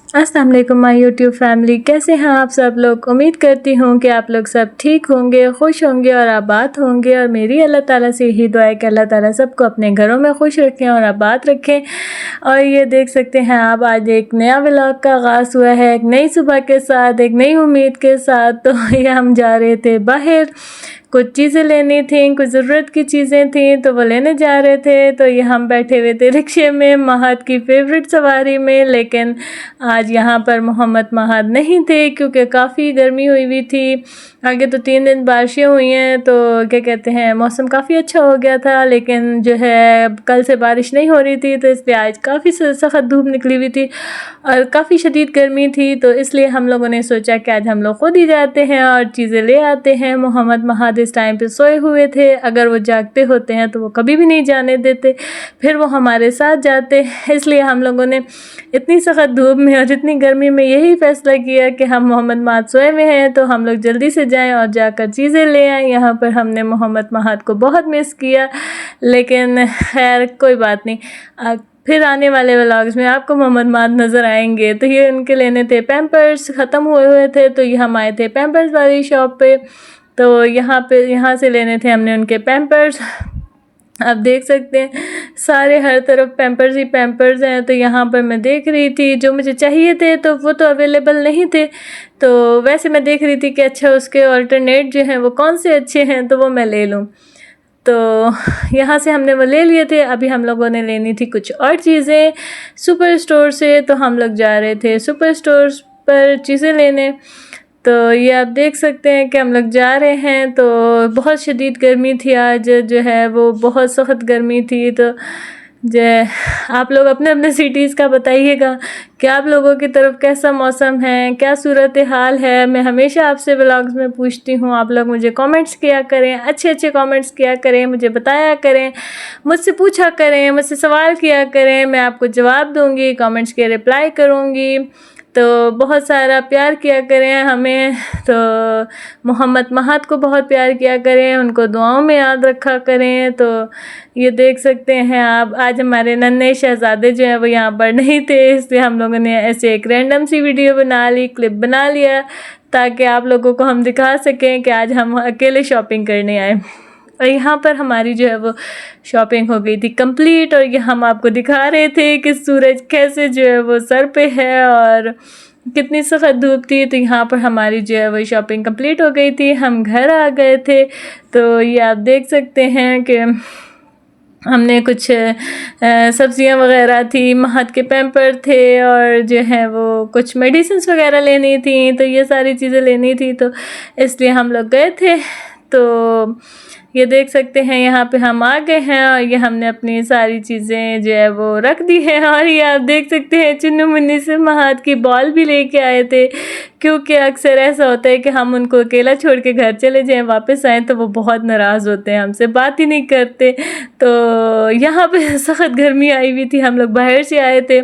अस्सलाम वालेकुम my YouTube family, कैसे हैं आप सब लोग। उम्मीद करती हूँ कि आप लोग सब ठीक होंगे, खुश होंगे और आबाद होंगे। और मेरी अल्लाह ताला से यही दुआ है कि अल्लाह ताला सबको अपने घरों में खुश रखें और आबाद रखें। और ये देख सकते हैं आप, आज एक नया व्लॉग का आगाज़ हुआ है, एक नई सुबह के साथ, एक नई उम्मीद के साथ। तो ये हम जा रहे थे बाहर, कुछ चीज़ें लेनी थी, कुछ ज़रूरत की चीज़ें थी तो वो लेने जा रहे थे। तो ये हम बैठे हुए थे रिक्शे में, महद की फेवरेट सवारी में। लेकिन आज यहाँ पर मोहम्मद महद नहीं थे क्योंकि काफ़ी गर्मी हुई हुई थी। आगे तो 3 दिन बारिशें हुई हैं, तो क्या कहते हैं, मौसम काफ़ी अच्छा हो गया था। लेकिन जो है कल से बारिश नहीं हो रही थी, तो इसलिए आज काफ़ी सख्त धूप निकली हुई थी और काफ़ी शदीद गर्मी थी। तो इसलिए हम लोगों ने सोचा कि आज हम लोग खुद ही जाते हैं और चीज़ें ले आते हैं। मोहम्मद महद इस टाइम पे सोए हुए थे, अगर वो जागते होते हैं तो वो कभी भी नहीं जाने देते, फिर वो हमारे साथ जाते। इसलिए हम लोगों ने इतनी सख्त धूप में और इतनी गर्मी में यही फ़ैसला किया कि हम मोहम्मद महद सोए हुए हैं तो हम लोग जल्दी से जाएं और जाकर चीज़ें ले आएँ। यहाँ पर हमने मोहम्मद महद को बहुत मिस किया, लेकिन खैर कोई बात नहीं, फिर आने वाले व्लॉग्स में आपको मोहम्मद महद नज़र आएंगे। तो ये उनके लेने थे पैम्पर्स, ख़त्म हुए थे, तो ये हम आए थे पैम्पर्स वाली शॉप पे। तो यहाँ से लेने थे हमने उनके पैम्पर्स। आप देख सकते हैं सारे हर तरफ पैम्पर्स ही पैम्पर्स हैं। तो यहाँ पर मैं देख रही थी, जो मुझे चाहिए थे तो वो तो अवेलेबल नहीं थे, तो वैसे मैं देख रही थी कि अच्छा उसके अल्टरनेट जो हैं वो कौन से अच्छे हैं तो वो मैं ले लूँ। तो यहाँ से हमने वो ले लिए थे। अभी हम लोगों ने लेनी थी कुछ और चीज़ें सुपर स्टोर से, तो हम लोग जा रहे थे सुपर स्टोर पर चीज़ें लेने। तो ये आप देख सकते हैं कि हम लोग जा रहे हैं। तो बहुत शदीद गर्मी थी आज, जो है वो बहुत सख्त गर्मी थी। तो जो आप लोग अपने अपने सिटीज़ का बताइएगा कि आप लोगों की तरफ कैसा मौसम है, क्या सूरत हाल है। मैं हमेशा आपसे व्लॉग्स में पूछती हूँ, आप लोग मुझे कमेंट्स किया करें, अच्छे अच्छे कमेंट्स किया करें, मुझे बताया करें, मुझसे पूछा करें, मुझसे सवाल किया करें, मैं आपको जवाब दूँगी, कमेंट्स के रिप्लाई करूँगी। तो बहुत सारा प्यार किया करें हमें। तो मोहम्मद महद को बहुत प्यार किया करें, उनको दुआओं में याद रखा करें। तो ये देख सकते हैं आप, आज हमारे नन्हे शहजादे जो हैं वो यहाँ पर नहीं थे, इसलिए हम लोगों ने ऐसे एक रैंडम सी वीडियो बना ली, क्लिप बना लिया, ताकि आप लोगों को हम दिखा सकें कि आज हम अकेले शॉपिंग करने आए। और यहाँ पर हमारी जो है वो शॉपिंग हो गई थी कंप्लीट। और ये हम आपको दिखा रहे थे कि सूरज कैसे जो है वो सर पे है और कितनी सख्त धूप थी। तो यहाँ पर हमारी जो है वो शॉपिंग कंप्लीट हो गई थी, हम घर आ गए थे। तो ये आप देख सकते हैं कि हमने कुछ सब्जियां वगैरह थी, महद के पैम्पर थे और जो है वो कुछ मेडिसिन्स वगैरह लेनी थी, तो ये सारी चीज़ें लेनी थी, तो इसलिए हम लोग गए थे। तो ये देख सकते हैं यहाँ पे हम आ गए हैं और ये हमने अपनी सारी चीज़ें जो है वो रख दी हैं। और ये आप देख सकते हैं चुन्नू मुन्नी से महद की बॉल भी लेके आए थे, क्योंकि अक्सर ऐसा होता है कि हम उनको अकेला छोड़ के घर चले जाएं, वापस आएँ तो वो बहुत नाराज़ होते हैं, हमसे बात ही नहीं करते। तो यहाँ पे सख्त गर्मी आई हुई थी, हम लोग बाहर से आए थे,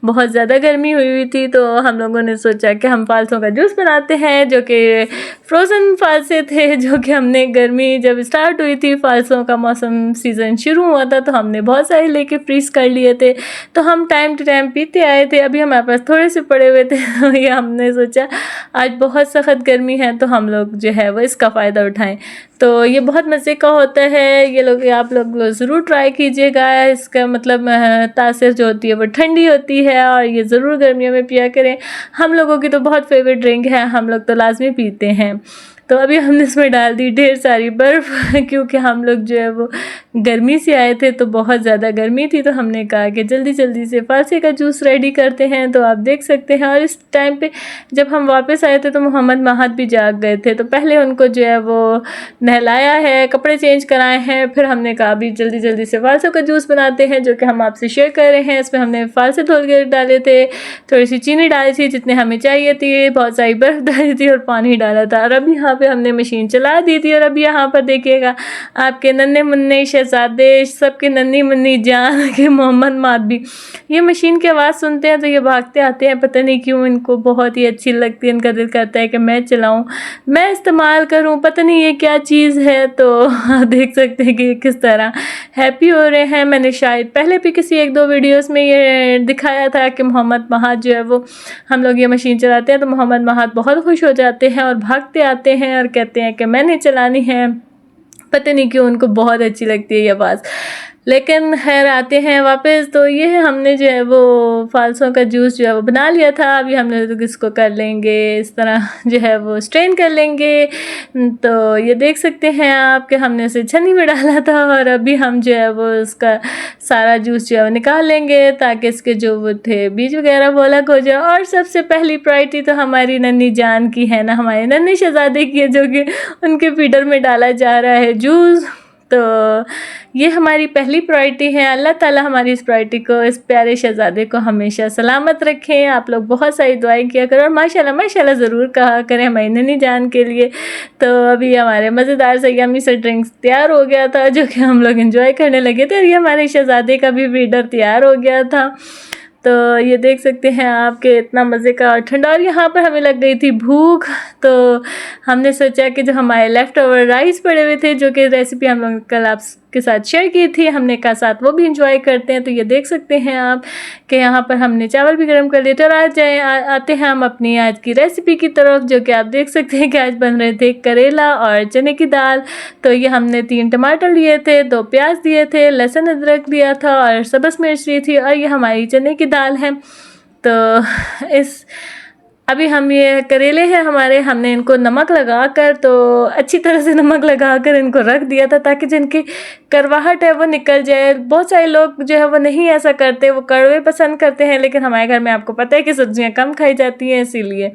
बहुत ज़्यादा गर्मी हुई हुई थी। तो हम लोगों ने सोचा कि हम फालसों का जूस बनाते हैं, जो कि फ्रोज़न फालसे थे, जो कि हमने गर्मी जब स्टार्ट हुई थी, फालसों का मौसम सीज़न शुरू हुआ था, तो हमने बहुत सारे लेके फ्रीज़ कर लिए थे। तो हम टाइम टू टाइम पीते आए थे, अभी हमारे पास थोड़े से पड़े हुए थे। तो ये हमने सोचा आज बहुत सख्त गर्मी है तो हम लोग जो है वो इसका फ़ायदा उठाएं। तो ये बहुत मज़े का होता है, ये लोग आप लोग ज़रूर ट्राई कीजिएगा। इसका मतलब तासीर जो होती है वो ठंडी होती है और ये ज़रूर गर्मियों में पिया करें। हम लोगों की तो बहुत फेवरेट ड्रिंक है, हम लोग तो लाजमी पीते हैं। तो अभी हमने इसमें डाल दी ढेर सारी बर्फ़, क्योंकि हम लोग जो है वो गर्मी से आए थे तो बहुत ज़्यादा गर्मी थी। तो हमने कहा कि जल्दी जल्दी से फालसे का जूस रेडी करते हैं। तो आप देख सकते हैं, और इस टाइम पे जब हम वापस आए थे तो मोहम्मद महद भी जाग गए थे। तो पहले उनको जो है वो नहलाया है, कपड़े चेंज कराए हैं, फिर हमने कहा अभी जल्दी जल्दी से फालसों का जूस बनाते हैं, जो कि हम आपसे शेयर कर रहे हैं। इसमें हमने फालसे धुल के डाले थे, थोड़ी सी चीनी डाली थी जितने हमें चाहिए थी, बहुत सारी बर्फ़ डाली थी और पानी डाला था। और अभी यहाँ पे हमने मशीन चला दी थी। और अब यहाँ पर देखिएगा आपके नन्हे मुन्ने शहजादे, सबके नन्ही मुन्नी जान के मोहम्मद माद भी ये मशीन की आवाज़ सुनते हैं तो ये भागते आते हैं। पता नहीं क्यों इनको बहुत ही अच्छी लगती है, इनका दिल करता है कि मैं चलाऊँ, मैं इस्तेमाल करूँ, पता नहीं ये क्या चीज़ है। तो आप देख सकते हैं कि ये किस तरह हैप्पी हो रहे हैं। मैंने शायद पहले भी किसी 1-2 वीडियोस में ये दिखाया था कि मोहम्मद महाद जो है वो हम लोग ये मशीन चलाते हैं तो मोहम्मद महाद बहुत खुश हो जाते हैं और भागते आते हैं और कहते हैं कि मैंने चलानी है। पता नहीं क्यों उनको बहुत अच्छी लगती है ये आवाज़। लेकिन खैर आते हैं वापस। तो ये है हमने जो है वो फालसों का जूस जो है वो बना लिया था। अभी हम लोग इसको कर लेंगे इस तरह जो है वो स्ट्रेन कर लेंगे। तो ये देख सकते हैं आप कि हमने उसे छन्नी में डाला था और अभी हम जो है वो उसका सारा जूस जो है वो निकाल लेंगे ताकि इसके जो वो थे बीज वगैरह वो अलग हो जाए। और सबसे पहली प्रायोरिटी तो हमारी नन्ही जान की है ना, हमारे नन्हे शहजादे की है जो कि उनके फीडर में डाला जा रहा है जूस। तो ये हमारी पहली प्रायोरिटी है। अल्लाह ताला हमारी इस प्रायोरिटी को, इस प्यारे शहजादे को हमेशा सलामत रखें। आप लोग बहुत सारी दुआएं किया करो और माशाल्लाह माशाल्लाह ज़रूर कहा करें हमारी नन्ही जान के लिए। तो अभी हमारे मज़ेदार सा यम्मी सा ड्रिंक्स तैयार हो गया था जो कि हम लोग एंजॉय करने लगे थे और ये हमारे शहजादे का भी फीडर तैयार हो गया था। तो ये देख सकते हैं आपके इतना मज़े का और ठंडा। और यहाँ पर हमें लग गई थी भूख तो हमने सोचा कि जो हमारे लेफ़्ट ओवर राइस पड़े हुए थे जो कि रेसिपी हम लोग कल आपके साथ शेयर की थी, हमने कहा साथ वो भी इंजॉय करते हैं। तो ये देख सकते हैं आप कि यहाँ पर हमने चावल भी गर्म कर लिए थे। और आज आते हैं हम अपनी आज की रेसिपी की तरफ जो कि आप देख सकते हैं कि आज बन रहे थे करेला और चने की दाल। तो ये हमने 3 टमाटर लिए थे, 2 प्याज दिए थे, लहसुन अदरक लिया था और सब्ज़ मिर्च ली थी और ये हमारी चने की दाल है। तो इस अभी हम ये करेले हैं हमारे, हमने इनको नमक लगाकर तो अच्छी तरह से नमक लगाकर इनको रख दिया था ताकि जिनकी करवाहट है वो निकल जाए। बहुत सारे लोग जो है वो नहीं ऐसा करते, वो कड़वे पसंद करते हैं, लेकिन हमारे घर में आपको पता है कि सब्जियां कम खाई जाती हैं इसीलिए।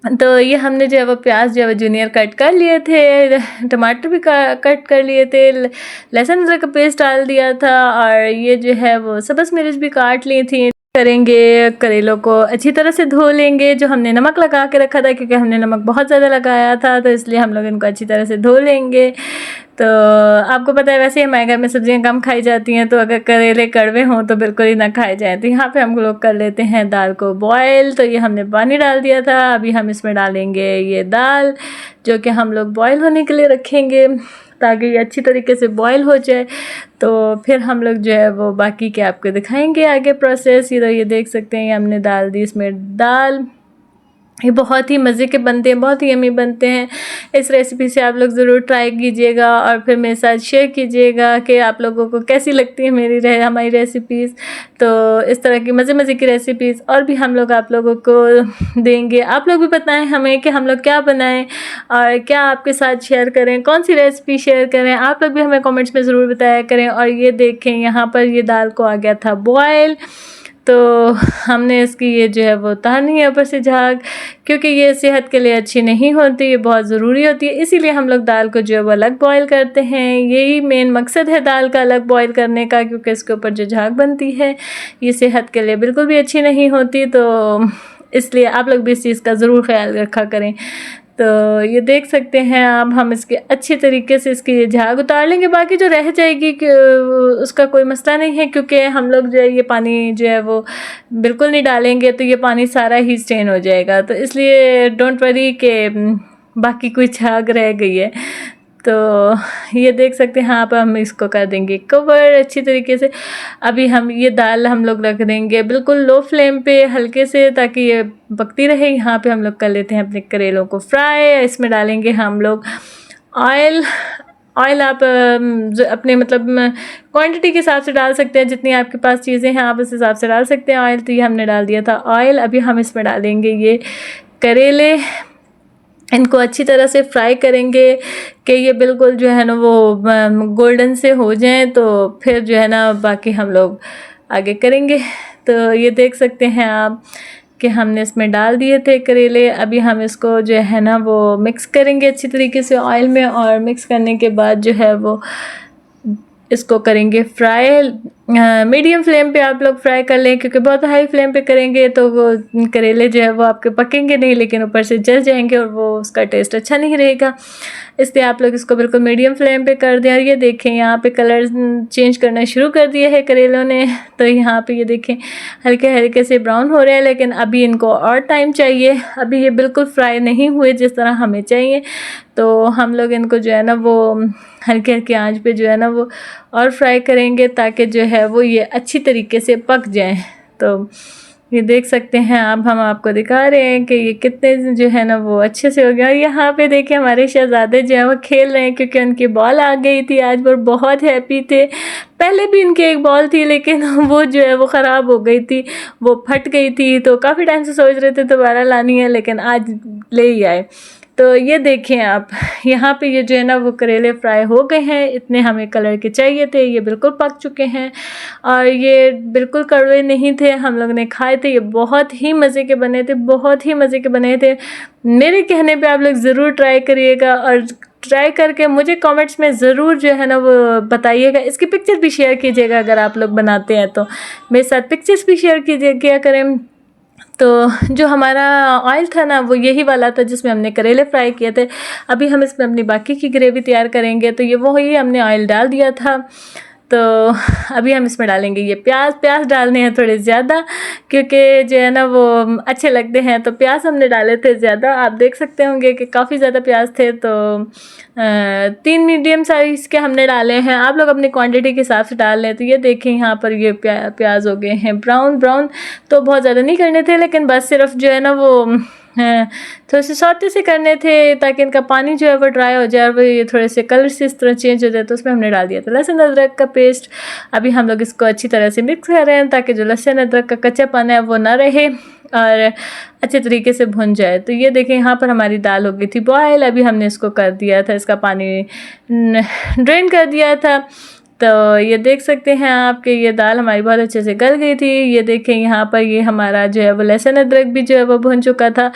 तो ये हमने जो है वो प्याज जो है वो जूनियर कट कर लिए थे, टमाटर भी कट कर लिए थे, लहसुन अदरक का पेस्ट डाल दिया था और ये जो है वो सब्ज़ मिर्च भी काट ली थी। करेंगे करेलों को अच्छी तरह से धो लेंगे जो हमने नमक लगा के रखा था क्योंकि हमने नमक बहुत ज़्यादा लगाया था तो इसलिए हम लोग इनको अच्छी तरह से धो लेंगे। तो आपको पता है वैसे ही हमारे घर में सब्जियां कम खाई जाती हैं तो अगर करेले कड़वे हों तो बिल्कुल ही ना खाए जाएँ। तो यहाँ पे हम लोग कर लेते हैं दाल को बॉयल। तो ये हमने पानी डाल दिया था, अभी हम इसमें डालेंगे ये दाल जो कि हम लोग बॉयल होने के लिए रखेंगे ताकि ये अच्छी तरीके से बॉयल हो जाए। तो फिर हम लोग जो है वो बाकी के आपको दिखाएंगे आगे प्रोसेस। ये तो ये देख सकते हैं ये हमने डाल दी इसमें दाल। ये बहुत ही मज़े के बनते हैं, बहुत ही यम्मी बनते हैं। इस रेसिपी से आप लोग ज़रूर ट्राई कीजिएगा और फिर मेरे साथ शेयर कीजिएगा कि आप लोगों को कैसी लगती है हमारी रेसिपीज़। तो इस तरह की मज़े की रेसिपीज़ और भी हम लोग आप लोगों को देंगे। आप लोग भी बताएं हमें कि हम लोग क्या बनाएं और क्या आपके साथ शेयर करें, कौन सी रेसिपी शेयर करें। आप लोग भी हमें कमेंट्स में ज़रूर बताया करें। और ये देखें यहाँ पर ये दाल को आ गया था बॉयल, तो हमने इसकी ये जो है वो उतारनी है ऊपर से झाग, क्योंकि ये सेहत के लिए अच्छी नहीं होती, ये बहुत ज़रूरी होती है। इसीलिए हम लोग दाल को जो है वो अलग बॉयल करते हैं। यही मेन मकसद है दाल का अलग बॉयल करने का, क्योंकि इसके ऊपर जो झाग बनती है ये सेहत के लिए बिल्कुल भी अच्छी नहीं होती। तो इसलिए आप लोग भी इस चीज़ का ज़रूर ख्याल रखा करें। तो ये देख सकते हैं आप, हम इसके अच्छे तरीके से इसकी झाग उतार लेंगे। बाकी जो रह जाएगी उसका कोई मसला नहीं है, क्योंकि हम लोग जो है ये पानी जो है वो बिल्कुल नहीं डालेंगे तो ये पानी सारा ही स्टेन हो जाएगा। तो इसलिए डोंट वरी कि बाकी कोई झाग रह गई है। तो ये देख सकते हैं आप, हम इसको कर देंगे कवर अच्छी तरीके से। अभी हम ये दाल हम लोग रख देंगे बिल्कुल लो फ्लेम पे हल्के से, ताकि ये पकती रहे। यहाँ पे हम लोग कर लेते हैं अपने करेलों को फ्राई। इसमें डालेंगे हम लोग ऑयल आप अपने मतलब क्वांटिटी के हिसाब से डाल सकते हैं, जितनी आपके पास चीज़ें हैं आप उस हिसाब से डाल सकते हैं ऑयल। तो ये हमने डाल दिया था ऑयल। अभी हम इसमें डालेंगे ये करेले, इनको अच्छी तरह से फ्राई करेंगे कि ये बिल्कुल जो है ना वो गोल्डन से हो जाएं, तो फिर जो है ना बाकी हम लोग आगे करेंगे। तो ये देख सकते हैं आप कि हमने इसमें डाल दिए थे करेले। अभी हम इसको जो है ना वो मिक्स करेंगे अच्छी तरीके से ऑयल में, और मिक्स करने के बाद जो है वो इसको करेंगे फ्राई मीडियम फ्लेम पे आप लोग फ्राई कर लें, क्योंकि बहुत हाई फ्लेम पे करेंगे तो वो करेले जो है वो आपके पकेंगे नहीं, लेकिन ऊपर से जल जाएंगे और वो उसका टेस्ट अच्छा नहीं रहेगा। इसलिए आप लोग इसको बिल्कुल मीडियम फ्लेम पे कर दें। और ये देखें यहाँ पे कलर चेंज करना शुरू कर दिया है करेलों ने। तो यहाँ पे ये देखें हल्के हल्के से ब्राउन हो रहे हैं, लेकिन अभी इनको और टाइम चाहिए। अभी ये बिल्कुल फ्राई नहीं हुए जिस तरह हमें चाहिए। तो हम लोग इनको जो है ना वो हल्के हल्के आंच पे जो है ना वो और फ्राई करेंगे, ताकि जो है वो ये अच्छी तरीके से पक जाएं। तो ये देख सकते हैं आप, हम आपको दिखा रहे हैं कि ये कितने जो है ना वो अच्छे से हो गया। और यहाँ पे देखिए हमारे शहजादे जो है वो खेल रहे हैं, क्योंकि उनकी बॉल आ गई थी आज, वो बहुत हैप्पी थे। पहले भी इनकी एक बॉल थी, लेकिन वो जो है वो ख़राब हो गई थी, वो फट गई थी। तो काफ़ी टाइम से सोच रहे थे दोबारा लानी है, लेकिन आज ले ही आए। तो ये देखें आप, यहाँ पे ये जो है ना वो करेले फ्राई हो गए हैं। इतने हमें कलर के चाहिए थे, ये बिल्कुल पक चुके हैं और ये बिल्कुल कड़वे नहीं थे। हम लोग ने खाए थे, ये बहुत ही मज़े के बने थे, बहुत ही मज़े के बने थे। मेरे कहने पे आप लोग ज़रूर ट्राई करिएगा, और ट्राई करके मुझे कमेंट्स में ज़रूर जो है ना वो बताइएगा। इसकी पिक्चर भी शेयर कीजिएगा, अगर आप लोग बनाते हैं तो मेरे साथ पिक्चर्स भी शेयर किया करें। तो जो हमारा ऑयल था ना वो यही वाला था जिसमें हमने करेले फ्राई किए थे। अभी हम इसमें अपनी बाकी की ग्रेवी तैयार करेंगे। तो ये वही हमने ऑयल डाल दिया था। तो अभी हम इसमें डालेंगे ये प्याज डालने हैं थोड़े ज़्यादा, क्योंकि जो है ना वो अच्छे लगते हैं। तो प्याज हमने डाले थे ज़्यादा, आप देख सकते होंगे कि काफ़ी ज़्यादा प्याज थे। तो 3 मीडियम साइज़ के हमने डाले हैं, आप लोग अपनी क्वांटिटी के हिसाब से डाल लें। तो ये देखें यहाँ पर ये प्याज हो गए हैं ब्राउन। तो बहुत ज़्यादा नहीं करने थे, लेकिन बस सिर्फ जो है ना वो थोड़े से सौते से करने थे, ताकि इनका पानी जो है वो ड्राई हो जाए और वो ये थोड़े से कलर से इस तरह चेंज हो जाए। तो उसमें हमने डाल दिया था लहसुन अदरक का पेस्ट। अभी हम लोग इसको अच्छी तरह से मिक्स कर रहे हैं, ताकि जो लहसुन अदरक का कच्चापन है वो ना रहे और अच्छे तरीके से भुन जाए। तो ये देखें यहाँ पर हमारी दाल हो गई थी बॉयल। अभी हमने इसको कर दिया था, इसका पानी ड्रेन कर दिया था। तो ये देख सकते हैं आप कि ये दाल हमारी बहुत अच्छे से गल गई थी। ये देखें यहाँ पर ये हमारा जो है वो लहसुन अदरक भी जो है वो भुन चुका था।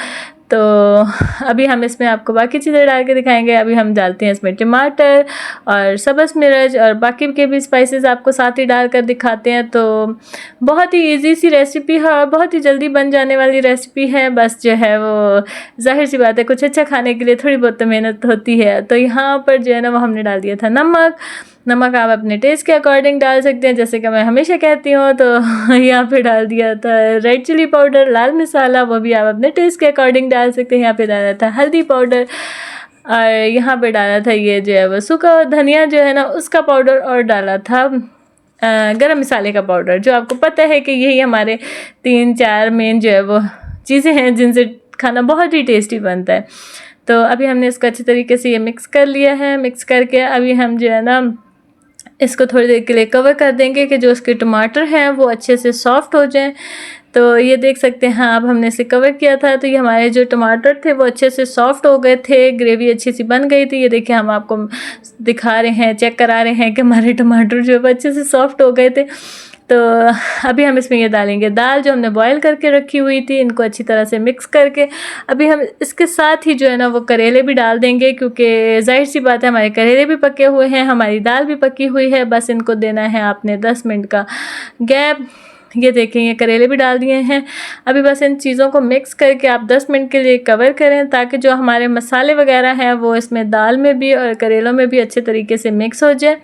तो अभी हम इसमें आपको बाकी चीज़ें डाल के दिखाएंगे। अभी हम डालते हैं इसमें टमाटर और सब्ज़ मिर्च और बाकी के भी स्पाइसेस आपको साथ ही डाल कर दिखाते हैं। तो बहुत ही इजी सी रेसिपी है और बहुत ही जल्दी बन जाने वाली रेसिपी है। बस जो है वो जाहिर सी बात है, कुछ अच्छा खाने के लिए थोड़ी बहुत तो मेहनत होती है। तो यहाँ पर जो है ना वो हमने डाल दिया था नमक आप अपने टेस्ट के अकॉर्डिंग डाल सकते हैं, जैसे कि मैं हमेशा कहती हूँ। तो यहाँ पे डाल दिया था रेड चिली पाउडर, लाल मसाला, वो भी आप अपने टेस्ट के अकॉर्डिंग डाल सकते हैं। यहाँ पे डाला था हल्दी पाउडर और यहाँ पे डाला था ये जो है वो सूखा धनिया जो है ना उसका पाउडर, और डाला था गरम मसाले का पाउडर। जो आपको पता है कि यही हमारे 3-4 मेन जो है वो चीज़ें हैं जिनसे खाना बहुत ही टेस्टी बनता है। तो अभी हमने इसको अच्छी तरीके से ये मिक्स कर लिया है। मिक्स करके अभी हम जो है ना इसको थोड़ी देर के लिए कवर कर देंगे कि जो उसके टमाटर हैं वो अच्छे से सॉफ्ट हो जाएं। तो ये देख सकते हैं आप, हमने इसे कवर किया था। तो ये हमारे जो टमाटर थे वो अच्छे से सॉफ्ट हो गए थे, ग्रेवी अच्छी सी बन गई थी। ये देखिए हम आपको दिखा रहे हैं, चेक करा रहे हैं कि हमारे टमाटर जो है अच्छे से सॉफ्ट हो गए थे। तो अभी हम इसमें ये डालेंगे दाल जो हमने बॉईल करके रखी हुई थी। इनको अच्छी तरह से मिक्स करके अभी हम इसके साथ ही जो है ना वो करेले भी डाल देंगे, क्योंकि जाहिर सी बात है हमारे करेले भी पके हुए हैं, हमारी दाल भी पकी हुई है। बस इनको देना है आपने 10 मिनट का गैप। ये देखें ये करेले भी डाल दिए हैं। अभी बस इन चीज़ों को मिक्स करके आप 10 मिनट के लिए कवर करें, ताकि जो हमारे मसाले वगैरह हैं वो इसमें दाल में भी और करेलों में भी अच्छे तरीके से मिक्स हो जाए।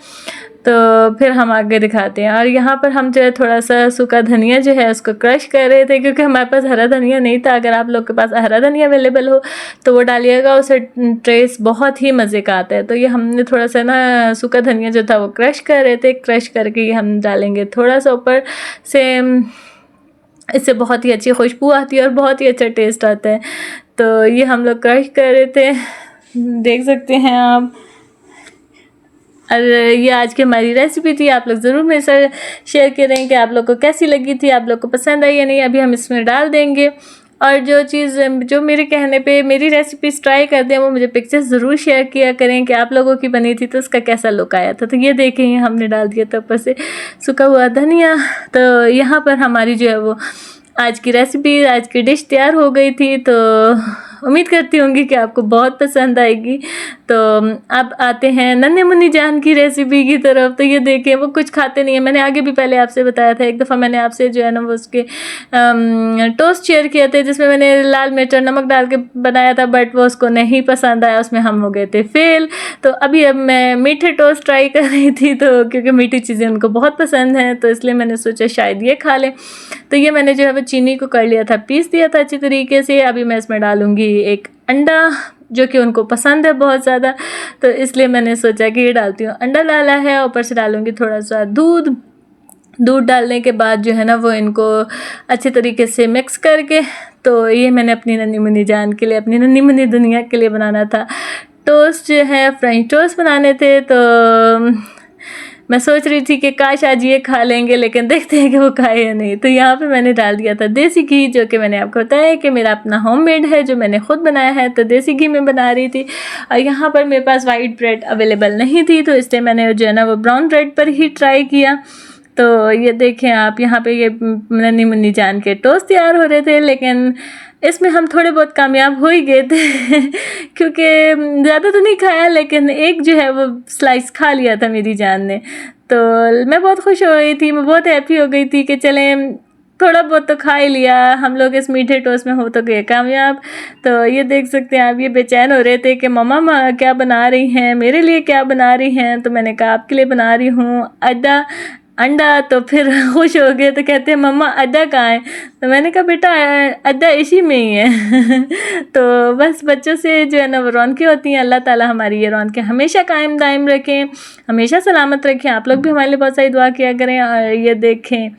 तो फिर हम आगे दिखाते हैं। और यहाँ पर हम जो है थोड़ा सा सूखा धनिया जो है उसको क्रश कर रहे थे, क्योंकि हमारे पास हरा धनिया नहीं था। अगर आप लोग के पास हरा धनिया अवेलेबल हो तो वो डालिएगा, उससे टेस्ट बहुत ही मज़े का आता है। तो ये हमने थोड़ा सा ना सूखा धनिया जो था वो क्रश कर रहे थे। क्रश करके ये हम डालेंगे थोड़ा सा ऊपर से, इससे बहुत ही अच्छी खुशबू आती है और बहुत ही अच्छा टेस्ट आता है। तो ये हम लोग क्रश कर रहे थे, देख सकते हैं आप। और ये आज की हमारी रेसिपी थी। आप लोग ज़रूर मेरे साथ शेयर करें कि आप लोग को कैसी लगी थी, आप लोग को पसंद आई या नहीं। अभी हम इसमें डाल देंगे। और जो चीज़ जो मेरे कहने पे मेरी रेसिपीज़ ट्राई करते हैं वो मुझे पिक्चर्स ज़रूर शेयर किया करें कि आप लोगों की बनी थी तो उसका कैसा लुक आया था। तो ये देखें ये हमने डाल दिया था ऊपर से सूखा हुआ धनिया। तो यहाँ पर हमारी जो है वो आज की रेसिपी, आज की डिश तैयार हो गई थी। तो उम्मीद करती होंगी कि आपको बहुत पसंद आएगी। तो अब आते हैं नन्हे मुन्नी जान की रेसिपी की तरफ। तो ये देखें, वो कुछ खाते नहीं है। मैंने आगे भी पहले आपसे बताया था, एक दफ़ा मैंने आपसे जो है ना वो उसके टोस्ट शेयर किए थे, जिसमें मैंने लाल मिर्च और नमक डाल के बनाया था, बट वो उसको नहीं पसंद आया, उसमें हम हो गए थे फेल। तो अभी अब मैं मीठे टोस्ट ट्राई कर रही थी, तो क्योंकि मीठी चीज़ें उनको बहुत पसंद हैं, तो इसलिए मैंने सोचा शायद ये खा लें। तो ये मैंने जो है वो चीनी को कर लिया था, पीस दिया था अच्छी तरीके से। अभी मैं इसमें डालूँगी एक अंडा, जो कि उनको पसंद है बहुत ज़्यादा, तो इसलिए मैंने सोचा कि ये डालती हूँ। अंडा डाला है, ऊपर से डालूँगी थोड़ा सा दूध। दूध डालने के बाद जो है ना वो इनको अच्छे तरीके से मिक्स करके, तो ये मैंने अपनी नन्ही मुन्नी जान के लिए, अपनी नन्ही मुन्नी दुनिया के लिए बनाना था। टोस्ट जो है फ्रेंच टोस्ट बनाने थे, तो मैं सोच रही थी कि काश आज ये खा लेंगे, लेकिन देखते हैं कि वो खाए या नहीं। तो यहाँ पे मैंने डाल दिया था देसी घी, जो कि मैंने आपको बताया कि मेरा अपना होममेड है, जो मैंने ख़ुद बनाया है। तो देसी घी में बना रही थी, और यहाँ पर मेरे पास वाइट ब्रेड अवेलेबल नहीं थी, तो इसलिए मैंने जो है ना वो ब्राउन ब्रेड पर ही ट्राई किया। तो ये देखें आप, यहाँ पे ये नन्ही मुन्नी जान के टोस्ट तैयार हो रहे थे, लेकिन इसमें हम थोड़े बहुत कामयाब हो ही गए थे क्योंकि ज़्यादा तो नहीं खाया, लेकिन एक जो है वो स्लाइस खा लिया था मेरी जान ने। तो मैं बहुत खुश हो गई थी, मैं बहुत हैप्पी हो गई थी कि चलें थोड़ा बहुत तो खा ही लिया हम लोग, इस मीठे टोस्ट में हो तो गए कामयाब। तो ये देख सकते हैं आप, ये बेचैन हो रहे थे कि मम्मा क्या बना रही हैं, मेरे लिए क्या बना रही हैं। तो मैंने कहा आपके लिए बना रही हूँ अंडा। तो फिर खुश हो गए, तो कहते हैं मम्मा अड्डा कहाँ है। तो मैंने कहा बेटा अड्डा इसी में ही है तो बस बच्चों से जो है ना वो रौनकें होती हैं। अल्लाह ताला हमारी ये रौनकें हमेशा कायम दायम रखें, हमेशा सलामत रखें। आप लोग भी हमारे लिए बहुत सारी दुआ किया करें। और ये देखें,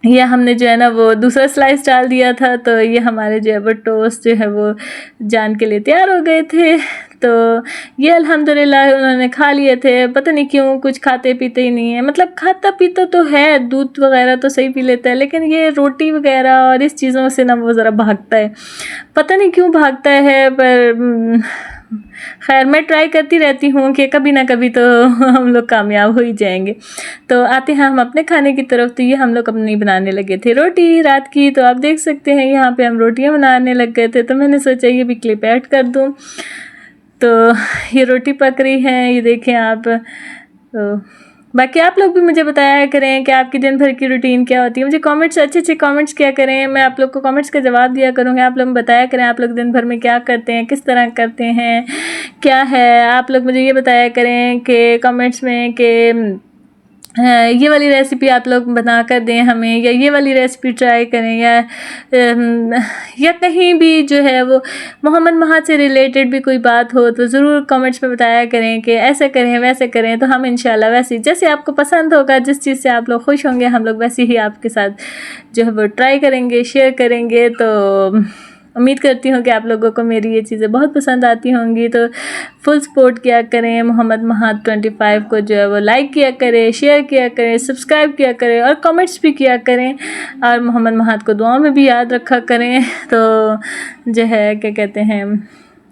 ये हमने जो है ना वो दूसरा स्लाइस डाल दिया था, तो ये हमारे जो है वो टोस्ट जो है वो जान के लिए तैयार हो गए थे। तो ये अल्हम्दुलिल्लाह उन्होंने खा लिए थे। पता नहीं क्यों कुछ खाते पीते ही नहीं है, मतलब खाता पीता तो है, दूध वगैरह तो सही पी लेता है, लेकिन ये रोटी वगैरह और इस चीज़ों से ना वो ज़रा भागता है, पता नहीं क्यों भागता है। पर खैर मैं ट्राई करती रहती हूँ कि कभी ना कभी तो हम लोग कामयाब हो ही जाएंगे। तो आते हैं हम अपने खाने की तरफ। तो ये हम लोग अपनी बनाने लगे थे रोटी रात की। तो आप देख सकते हैं यहाँ पे हम रोटियाँ बनाने लग गए थे, तो मैंने सोचा ये भी क्लिप ऐड कर दूँ। तो ये रोटी पक रही है, ये देखें आप। तो बाकी आप लोग भी मुझे बताया करें कि आपकी दिन भर की रूटीन क्या होती है। मुझे कमेंट्स अच्छे कमेंट्स किया करें, मैं आप लोग को कमेंट्स का जवाब दिया करूँगी। आप लोग बताया करें आप लोग दिन भर में क्या करते हैं, किस तरह करते हैं, क्या है। आप लोग मुझे ये बताया करें कि कमेंट्स में कि ये वाली रेसिपी आप लोग बना कर दें हमें, या ये वाली रेसिपी ट्राई करें, या कहीं भी जो है वो मोहम्मद महाद से रिलेटेड भी कोई बात हो तो ज़रूर कमेंट्स में बताया करें कि ऐसा करें वैसे करें। तो हम इंशाल्लाह वैसे जैसे आपको पसंद होगा, जिस चीज़ से आप लोग खुश होंगे, हम लोग वैसे ही आपके साथ जो है वो ट्राई करेंगे, शेयर करेंगे। तो उम्मीद करती हूँ कि आप लोगों को मेरी ये चीज़ें बहुत पसंद आती होंगी। तो फुल सपोर्ट किया करें, मोहम्मद महाद 25 को जो है वो लाइक किया करें, शेयर किया करें, सब्सक्राइब किया करें और कमेंट्स भी किया करें, और मोहम्मद महाद को दुआओं में भी याद रखा करें। तो जो है क्या कहते हैं,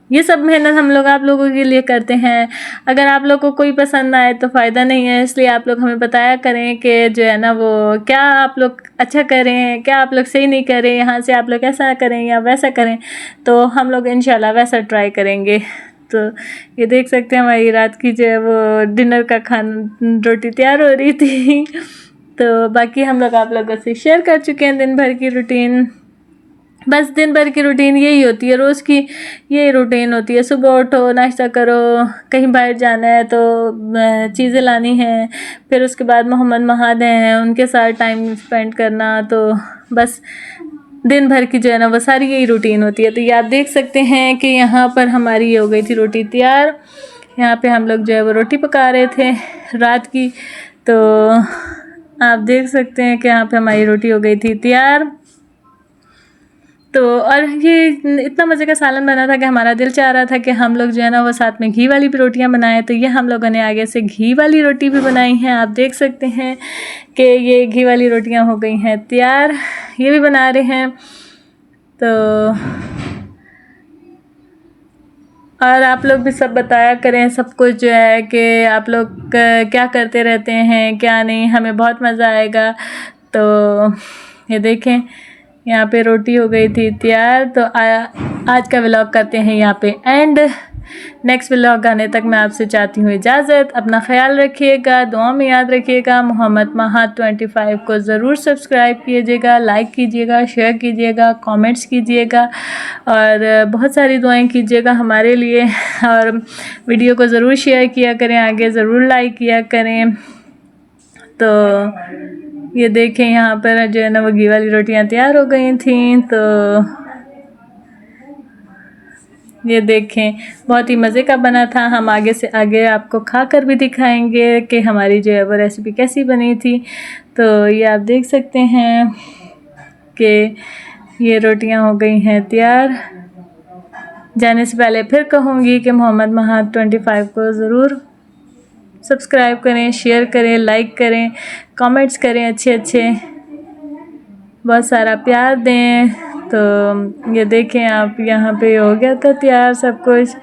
ये सब मेहनत हम लोग आप लोगों के लिए करते हैं। अगर आप लोगों को कोई पसंद आए तो फ़ायदा नहीं है, इसलिए आप लोग हमें बताया करें कि जो है ना वो क्या आप लोग अच्छा करें, क्या आप लोग सही नहीं करें, यहाँ से आप लोग ऐसा करें या वैसा करें, तो हम लोग इंशाल्लाह वैसा ट्राई करेंगे। तो ये देख सकते हैं हमारी रात की जो है वो डिनर का खाना रोटी तैयार हो रही थी। तो बाकी हम लोग आप लोगों से शेयर कर चुके हैं दिन भर की रूटीन। बस दिन भर की रूटीन यही होती है, रोज़ की यही रूटीन होती है। सुबह उठो, नाश्ता करो, कहीं बाहर जाना है तो चीज़ें लानी हैं, फिर उसके बाद मोहम्मद महाद हैं उनके साथ टाइम स्पेंड करना। तो बस दिन भर की जो है ना वो सारी यही रूटीन होती है। तो ये आप देख सकते हैं कि यहाँ पर हमारी ये हो गई थी रोटी तैयार। यहाँ पे हम लोग जो है वो रोटी पका रहे थे रात की। तो आप देख सकते हैं कि यहाँ पे हमारी रोटी हो गई थी तैयार। तो और ये इतना मज़े का सालन बना था कि हमारा दिल चाह रहा था कि हम लोग जो है ना वो साथ में घी वाली भी रोटियां बनाएं। तो ये हम लोगों ने आगे से घी वाली रोटी भी बनाई हैं। आप देख सकते हैं कि ये घी वाली रोटियां हो गई हैं तैयार, ये भी बना रहे हैं। तो और आप लोग भी सब बताया करें सब कुछ जो है कि आप लोग क्या करते रहते हैं क्या नहीं, हमें बहुत मज़ा आएगा। तो ये देखें यहाँ पे रोटी हो गई थी तैयार। तो आज का व्लॉग करते हैं यहाँ पे एंड। नेक्स्ट व्लॉग आने तक मैं आपसे चाहती हूँ इजाज़त। अपना ख्याल रखिएगा, दुआ में याद रखिएगा। मोहम्मद महाद 25 को ज़रूर सब्सक्राइब कीजिएगा, लाइक कीजिएगा, शेयर कीजिएगा, कमेंट्स कीजिएगा और बहुत सारी दुआएं कीजिएगा हमारे लिए। और वीडियो को ज़रूर शेयर किया करें, आगे ज़रूर लाइक किया करें। तो ये देखें यहाँ पर जो है ना वो घी वाली रोटियाँ तैयार हो गई थी। तो ये देखें बहुत ही मज़े का बना था। हम आगे से आगे आपको खा कर भी दिखाएंगे कि हमारी जो है वो रेसिपी कैसी बनी थी। तो ये आप देख सकते हैं कि ये रोटियां हो गई हैं तैयार। जाने से पहले फिर कहूँगी कि मोहम्मद महाद 25 को ज़रूर सब्सक्राइब करें, शेयर करें, लाइक करें, कमेंट्स करें, अच्छे बहुत सारा प्यार दें। तो ये देखें आप, यहाँ पे हो गया था तैयार सब कुछ।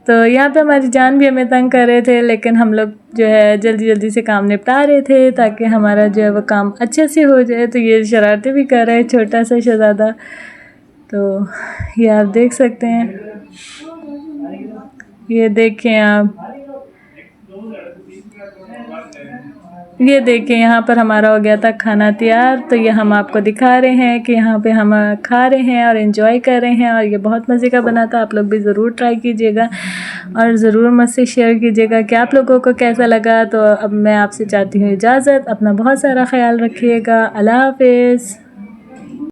तो यहाँ पे हमारी जान भी हमें तंग कर रहे थे, लेकिन हम लोग जो है जल्दी से काम निपटा रहे थे ताकि हमारा जो है वो काम अच्छे से हो जाए। तो ये शरारतें भी कर रहे हैं, छोटा सा शहज़ादा। तो ये आप देख सकते हैं, ये देखें आप, ये देखें यहाँ पर हमारा हो गया था खाना तैयार। तो ये हम आपको दिखा रहे हैं कि यहाँ पे हम खा रहे हैं और एंजॉय कर रहे हैं और ये बहुत मज़े का बना था। आप लोग भी ज़रूर ट्राई कीजिएगा और ज़रूर मुझसे शेयर कीजिएगा कि आप लोगों को कैसा लगा। तो अब मैं आपसे चाहती हूँ इजाज़त। अपना बहुत सारा ख्याल रखिएगा। अल्लाह हाफ़िज़।